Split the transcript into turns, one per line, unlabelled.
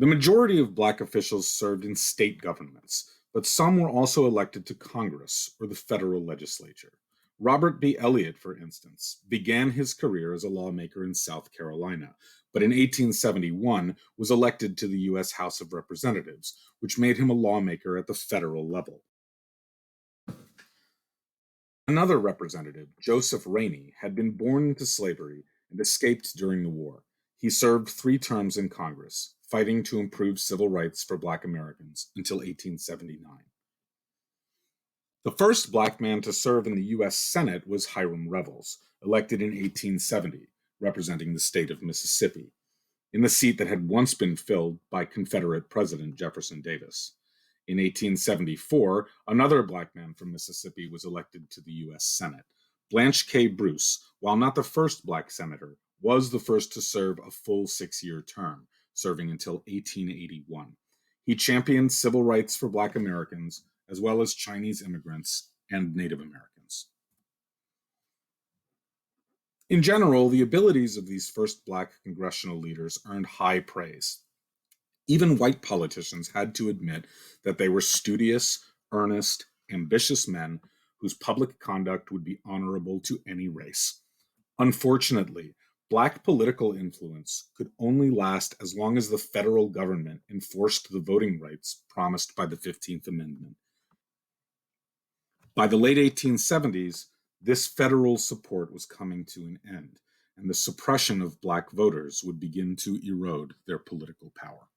The majority of Black officials served in state governments, but some were also elected to Congress or the federal legislature. Robert B. Eliot, for instance, began his career as a lawmaker in South Carolina, but in 1871 was elected to the U.S. House of Representatives, which made him a lawmaker at the federal level. Another representative, Joseph Rainey, had been born into slavery and escaped during the war. He served 3 terms in Congress, fighting to improve civil rights for Black Americans until 1879. The first Black man to serve in the U.S. Senate was Hiram Revels, elected in 1870, representing the state of Mississippi, in the seat that had once been filled by Confederate President Jefferson Davis. In 1874, another Black man from Mississippi was elected to the U.S. Senate. Blanche K. Bruce, while not the first Black senator, was the first to serve a full 6-year term, serving until 1881. He championed civil rights for Black Americans, as well as Chinese immigrants and Native Americans. In general, the abilities of these first Black congressional leaders earned high praise. Even white politicians had to admit that they were studious, earnest, ambitious men whose public conduct would be honorable to any race. Unfortunately, Black political influence could only last as long as the federal government enforced the voting rights promised by the 15th Amendment. By the late 1870s, this federal support was coming to an end, and the suppression of Black voters would begin to erode their political power.